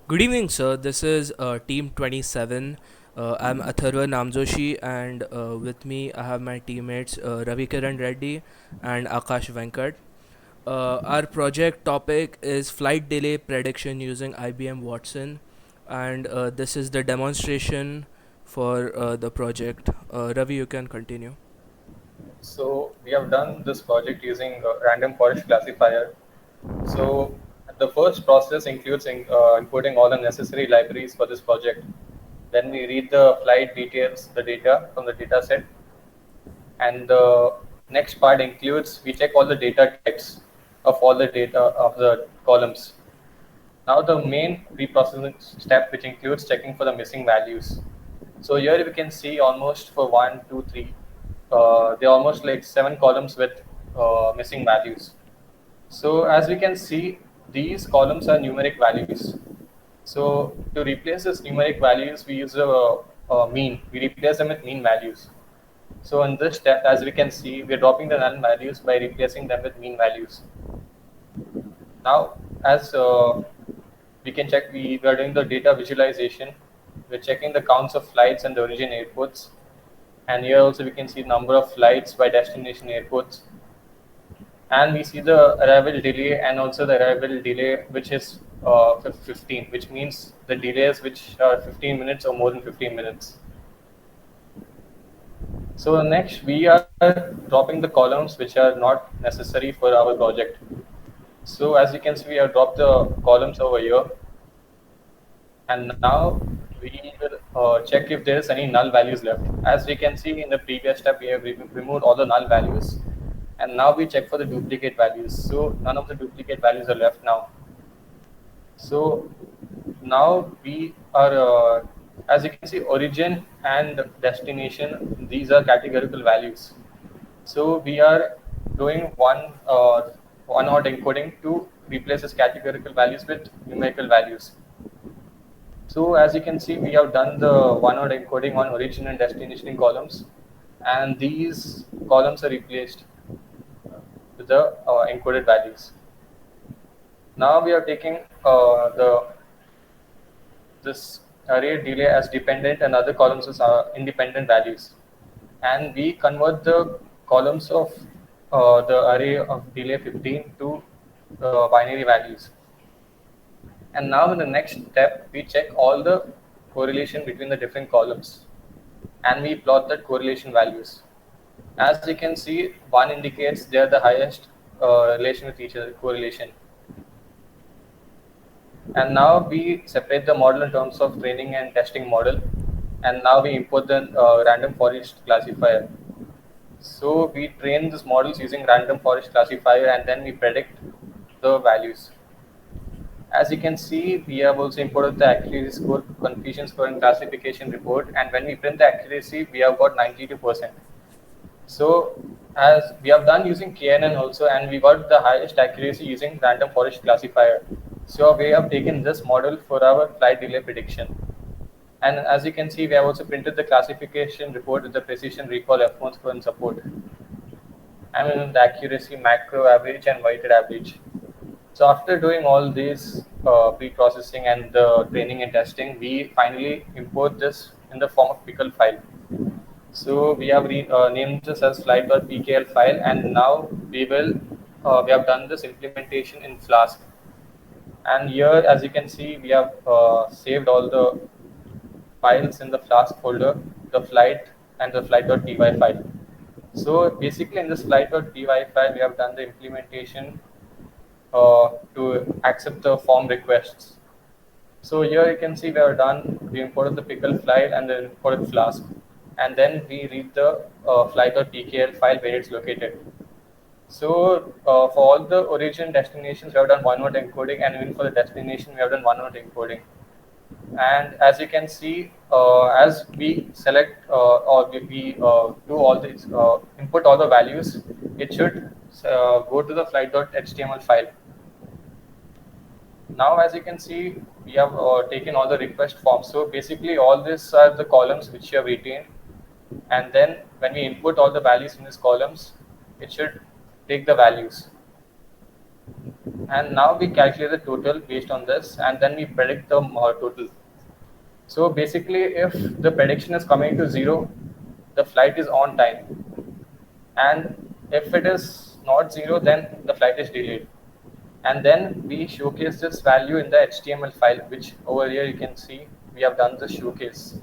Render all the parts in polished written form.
Good evening, sir. This is Team 27. I'm Atharwa Namjoshi, and with me I have my teammates Ravi Kiran Reddy and Akash Venkat. Our project topic is flight delay prediction using IBM Watson, and this is the demonstration for the project. Ravi, you can continue. So we have done this project using a random forest classifier. So the first process includes importing all the necessary libraries for this project. Then we read the flight details, the data from the data set, and the next part includes we check all the data types of all the data of the columns. Now the main reprocessing step, which includes checking for the missing values. So here we can see almost for one, two, three, they're almost like 7 columns with missing values. So as we can see, these columns are numeric values. So to replace this numeric values, we use a mean. We replace them with mean values. So in this step, as we can see, we're dropping the null values by replacing them with mean values. Now, as we can check, we are doing the data visualization. We're checking the counts of flights and the origin airports. And here also we can see number of flights by destination airports. And we see the arrival delay and also the arrival delay which is 15, which means the delays which are 15 minutes or more than 15 minutes. So next we are dropping the columns which are not necessary for our project. So as you can see, we have dropped the columns over here, and now we will check if there is any null values left. As we can see in the previous step, we have removed all the null values, and now we check for the duplicate values. So none of the duplicate values are left now. So now we are, as you can see, origin and destination, these are categorical values. So we are doing one odd encoding to replace this categorical values with numerical values. So as you can see, we have done the one odd encoding on origin and destination columns, and these columns are replaced with the encoded values. Now we are taking the this array delay as dependent and other columns as independent values, and we convert the columns of the array of delay 15 to binary values. And now in the next step, we check all the correlation between the different columns, and we plot the correlation values. As you can see, one indicates they are the highest relation with each other, correlation. And now we separate the model in terms of training and testing model, and now we import the random forest classifier. So we train these models using random forest classifier, and then we predict the values. As you can see, we have also imported the accuracy score, confusion score, and classification report. And when we print the accuracy, we have got 92%. So as we have done using KNN also, and we got the highest accuracy using random forest classifier. So we have taken this model for our flight delay prediction. And as you can see, we have also printed the classification report with the precision recall F1 score and support. I mean the accuracy, macro average, and weighted average. So after doing all these pre-processing and the training and testing, we finally import this in the form of pickle file. So we have named this as flight.pkl file, and now we have done this implementation in Flask. And here, as you can see, we have saved all the files in the Flask folder, the flight and the flight.py file. So basically, in this flight.py file, we have done the implementation to accept the form requests. So here you can see we are done. We imported the pickle file and then imported Flask, and then we read the flight.pkl file where it's located. So for all the origin destinations, we have done one-word encoding, and even for the destination, we have done one-word encoding. And as you can see, as we select or we do all these input all the values, it should go to the flight.html file. Now, as you can see, we have taken all the request forms. So basically, all these are the columns which you have retained, and then when we input all the values in these columns, it should take the values. and now we calculate the total based on this, and then we predict the total. So basically, if the prediction is coming to 0, the flight is on time, and if it is not 0, then the flight is delayed. And then we showcase this value in the HTML file, which over here you can see we have done the showcase.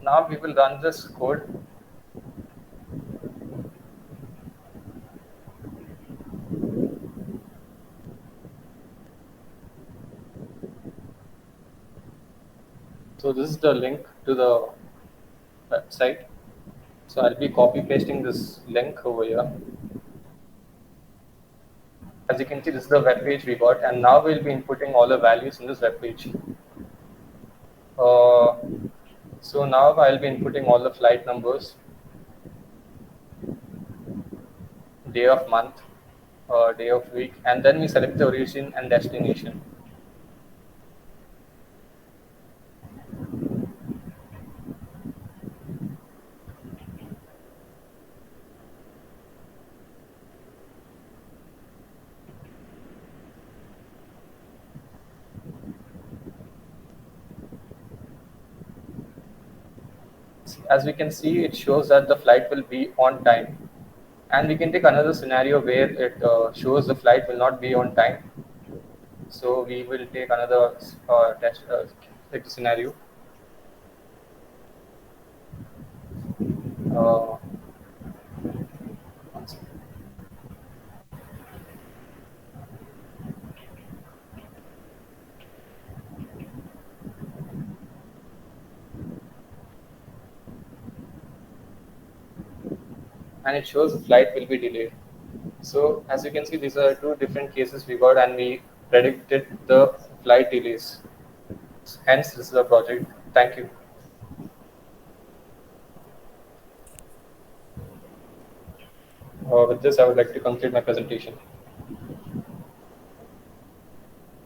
Now we will run this code. So this is the link to the website. So I'll be copy pasting this link over here. As you can see, this is the web page we got, and now we'll be inputting all the values in this web page. Uh, so now I'll be inputting all the flight numbers, day of month, day of week, and then we select the origin and destination. As we can see, it shows that the flight will be on time. And we can take another scenario where it shows the flight will not be on time. So we will take another test like scenario. Uh, and it shows the flight will be delayed. So as you can see, these are two different cases we got, and we predicted the flight delays. Hence, this is a project. Thank you. With this, I would like to conclude my presentation.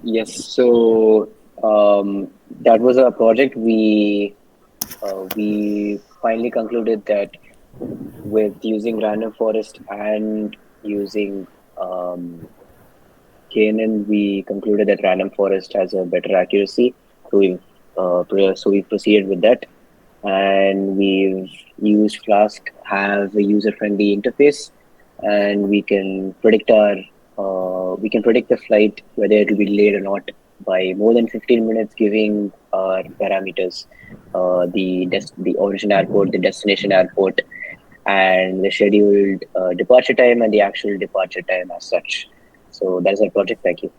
Yes, so that was a project we finally concluded that with using random forest and using KNN, we concluded that random forest has a better accuracy. So we proceeded with that, and we've used Flask have a user-friendly interface, and we can predict the flight whether it will be delayed or not by more than 15 minutes, giving our parameters, the origin airport, the destination airport, and the scheduled departure time and the actual departure time as such. So that's our project. Thank you.